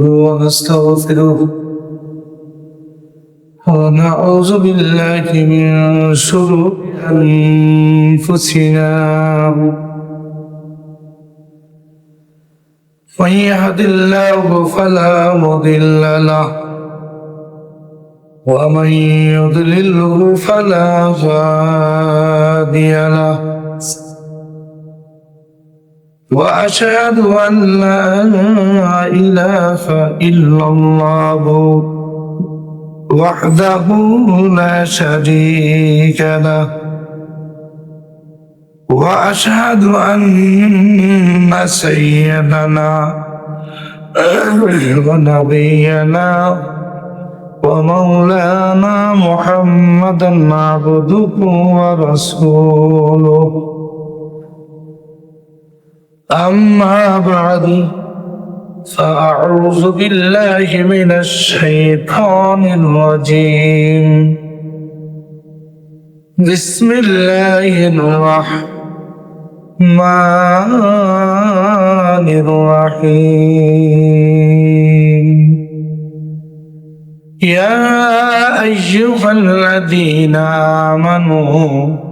ونستغفره ونعوذ بالله من شرور أنفسنا من يهد الله فلا مضل له ومن يضلله فلا هادي له وأشهد أن لا إله إلا الله وحده لا شريك له وأشهد أن سيدنا ونبينا ومولانا محمدا عبده ورسوله أما بعد فأعوذ بالله من الشيطان الرجيم بسم الله الرحمن الرحيم يا أيها الذين آمنوا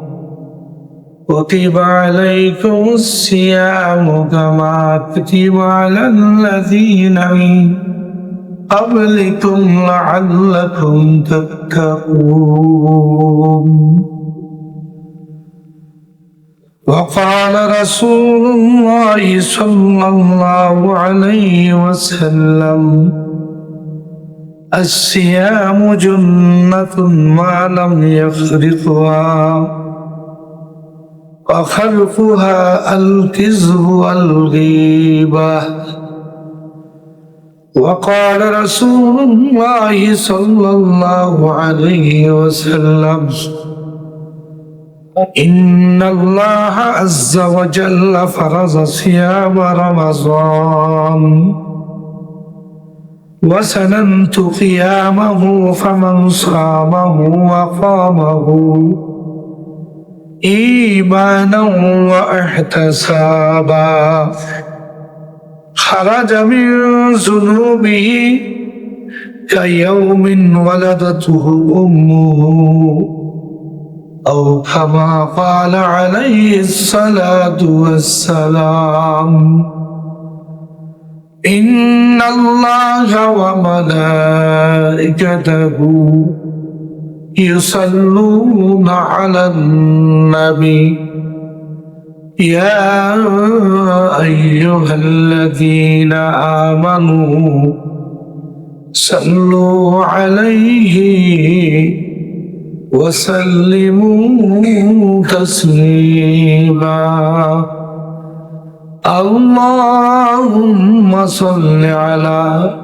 كتب عليكم الصيام كما كتب على الذين من قبلكم لعلكم تتقون وقال رسول الله صلى الله عليه وسلم الصيام جنة ما لم يخرقها وخلقها الكذب والغيبة وقال رسول الله صلى الله عليه وسلم إن الله عز وجل فرض صيام رمضان وسننت قيامه فمن صامه وقامه إيمانا واحتسابا خرج من ذنوبه كيوم ولدته أمه أو كما قال عليه الصلاة والسلام إن الله وملائكته يصلون على النبي يا أيها الذين آمنوا صلوا عليه وسلموا تسليما اللهم صل على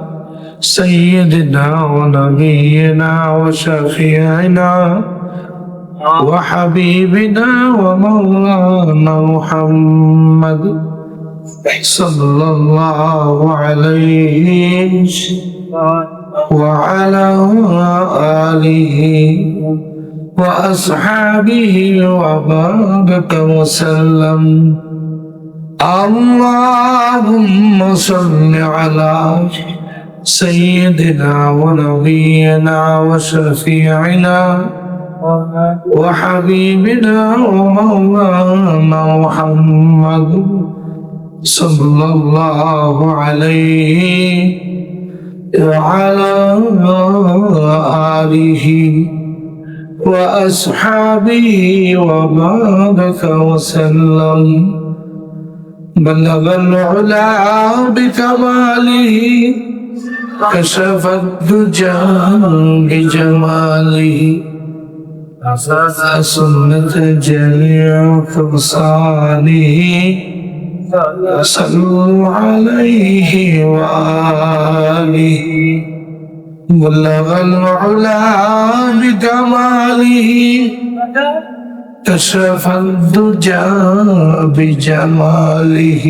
سيدنا ونبينا وشفيعنا وحبيبنا ومولانا محمد صلى الله عليه وعلى آله وأصحابه وبارك وسلم اللهم صل على سيدنا ونبينا وشفيعنا وحبيبنا ومولانا محمد صلى الله عليه وعلى آله وأصحابه وبارك وسلم بلغ العلا بكماله كشف الدجى بجماله سنة جميع فرسانه صلوا عليه وآله بلغ العلا بكماله كشف الدجى بجماله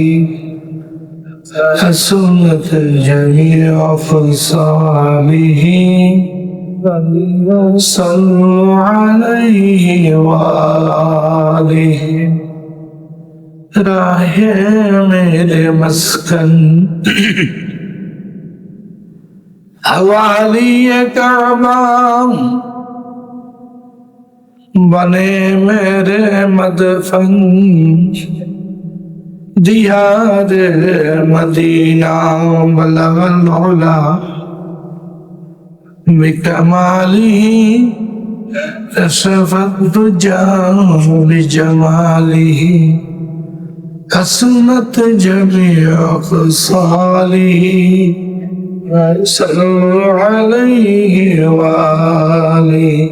حسنت جميع خصاله صلوا عليه وآله راہ میرے مسکن हवाली काबा बने मेरे मदफन दियार मदीना बलगल उला बिकमालिही कशफत दुजा बिजमालिही हसनत जमीअ खसालिही सल्लल्लाहु अलैहि वालिही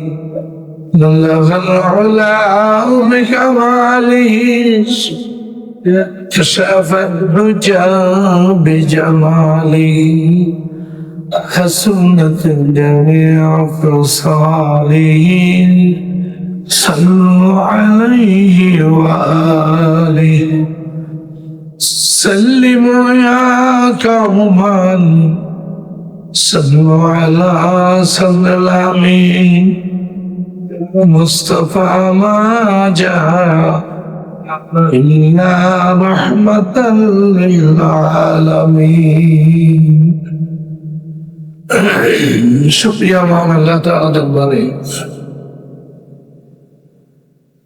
बलगल उला बिकमालिही कशफत दुजा बिजमालिही हसनत जमीअ खसालिही सल्लल्लाहु अलैहि वालिही सल्लिमू या कौमन सल्लु अला सल्लमी मुस्तफा मा जहा इल्ला रहमतल लिल आलमीन। शुक्रिया মহান আল্লাহ তাআলা দরবারে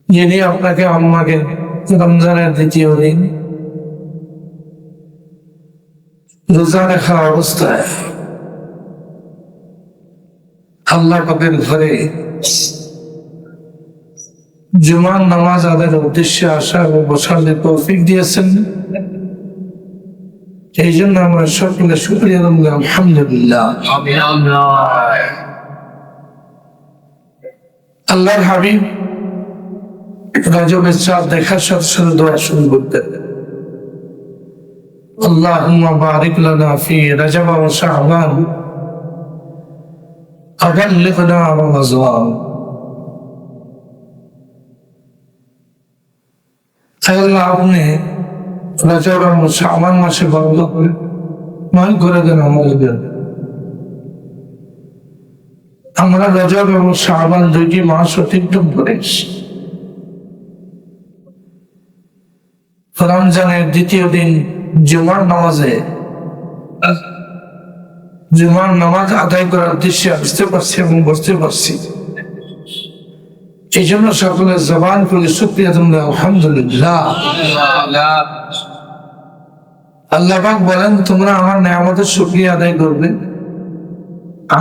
যিনি আপনাকে আমাকে রমজানের দ্বিতীয় দিন রোজা রাখা অবস্থায় আল্লাহ পাকের ঘরে জুমার নামাজ আদায়ের উদ্দেশ্যে আসা ও বসার তৌফিক দিয়েছেন। এই জন্য আমরা সকলে শুকরিয়া জানাই আলহামদুলিল্লাহ। আল্লাহর হাবিব রজবের চাঁদ দেখার সাথে সাথে দোয়া শুরু করতেন, আল্লাহুম্মা বারিক লানা ফি রজব ওয়া শাবান আবাল্লিগনা রমাযান। আল্লাহ আপনি রজব এবং শাবান মাসে বরকত করে দেন আমাদের। আমরা রজব এবং শাবান দুইটি মাস অতিক্রম করেছি। রমজানের দ্বিতীয় দিন জুমার নামাজ আদায় করার উদ্দেশ্যে আসতে পারছি এবং বসতে পারছি। এই জন্য সকলের জবান করে শুকরিয়া জানাই আলহামদুলিল্লাহ। আল্লাহ পাক বলেন, তোমরা আমার নেয়ামতের শুকরিয়া আদায় করবে,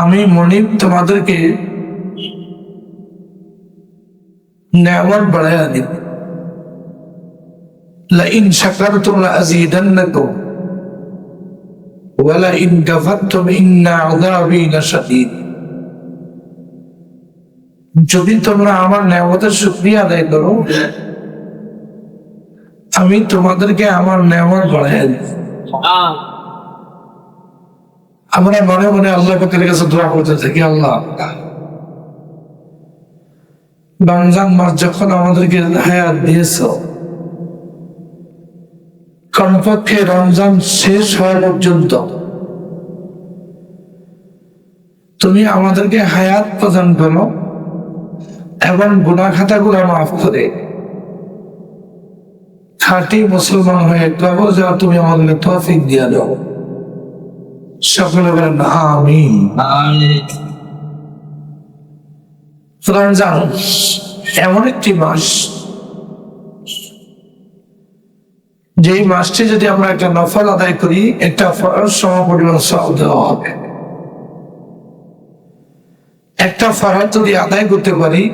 আমি মনিব তোমাদেরকে নেয়ামত বাড়াইয়া দিব। লাইন শাকারতুম লাযীদান্নাকুম ওয়া লাইন কাফারতুম ইন্না আযাবী লাশাদীদ। যদি তোমরা আমার নেয়ামতের শুকরিয়া আদায় করো, আমি তোমাদেরকে আমার নেয়ামত বাড়াইয়া দিব। আমরা মনে মনে আল্লাহ পাকের কাছে দোয়া করতে থাকি, আল্লাহ রমজান মাস যখন আমাদেরকে হায়াত দিয়েছ, কমপক্ষে রমজান শেষ হওয়া পর্যন্ত তুমি আমাদেরকে হায়াত প্রদান করো এবং গুনাহ খাতাগুলো মাফ করে খাঁটি মুসলমান হয়ে কবর যাওয়া তুমি আমাদেরকে তৌফিক দিয়া দাও। সকলে বলেন আমিন। রমজান এমন একটি মাস, যেই মাসটি যদি আমরা একটা নফল আদায় করি, একটা ফরজ সমপরিমাণ সওয়াব দেওয়া হবে। একটা ফরজ যদি আদায় করতে পারি,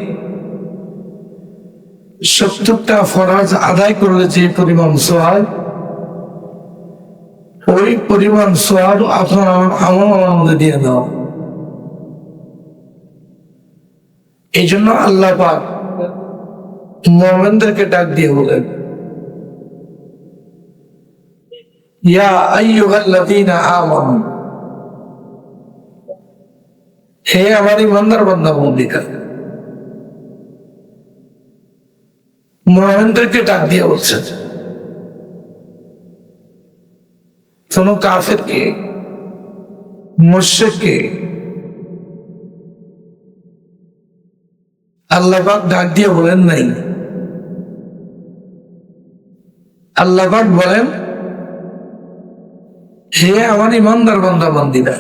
70টা ফরজ আদায় করলে যে পরিমাণ সওয়াব, ওই পরিমাণ সওয়াব আপনার আমার মধ্যে দিয়ে দাও। এই জন্য আল্লাহ পাক মুমিনদেরকে ডাক দিয়ে বলেন, ইয়া আইয়ুহাল্লাযীনা আমানু, হে আমার ইমানদার বান্দা বান্দীরা। মুমিনদেরকে ডাক দিয়ে বলছেন, কোন কাফেরকে, মুশরিককে আল্লাহ পাক ডাক দিয়ে বলেন নাই। আল্লাহ পাক বলেন, হে আমার ইমানদার বান্দা বান্দীরা,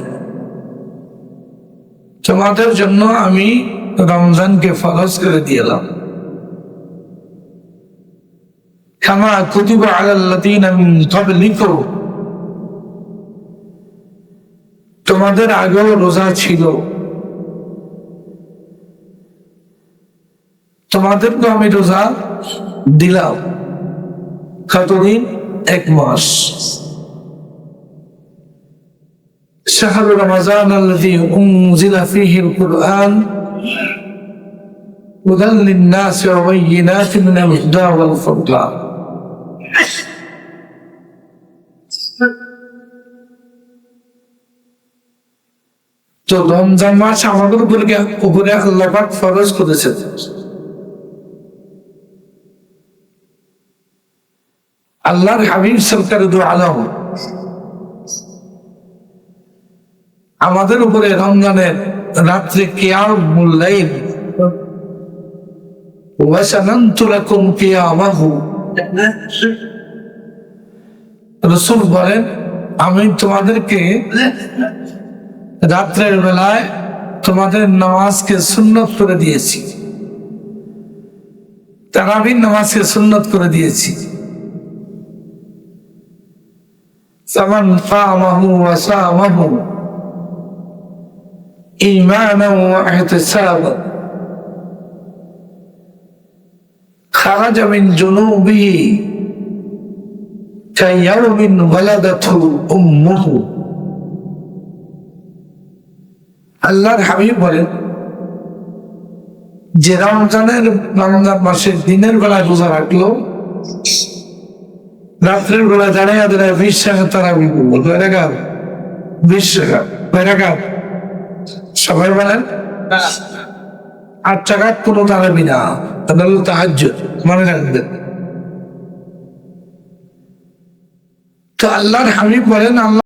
তোমাদের জন্য আমি রমজানকে ফরজ করে দিলাম, কামা কুতিবা আলাল্লাযীনা মিন ক্বাবলিকুম, তোমাদের আগেও রোজা ছিল, তোমাদেরকে আমি রোজা দিলাম। কতদিন? 1 মাস। শাহরু রমাযান আল্লাযী উনজিলা ফীহিল কুরআন হুদাল লিন-নাসি ওয়া বায়্যিনাতিন মিনাল হুদা ওয়াল ফুরকান। তো রমজান মাস আমাদের উপরে আল্লাহ পাক ফরজ করেছেন। আল্লাহর হাবিব সরকার দু আলম আমাদের উপরে রমজানের রাত্রে কিয়ামুল লাইল ওয়া শানানতু লাকুম কিয়ামাহু, রাসূল বলেন আমি তোমাদেরকে রাত্রের বেলায় তোমাদের নামাজকে সুন্নত করে দিয়েছি, তারাবির নামাজকে সুন্নত করে দিয়েছি। ফামান কামাহু ওয়া সামাহু ঈমানান ওয়া ইহতিসাবান খারাজা মিন জুনুবিহি কায়াউমিন ওয়ালাদাতহু উম্মুহু। আল্লাহর হাবিব বলেন যে রমজান মাসের দিনের বেলায় রোজা রাখলো, রাত্রের বেলা দাঁড়িয়ে দাঁড়িয়ে 20 টাকা তারাবি করলো, 20 টাকা, সবাই বলেন 8 টাকা কোনো তারাবি না, তাহলে হলো তাহাজ্জুদ, মনে রাখবেন। তো আল্লাহর হাবিব বলেন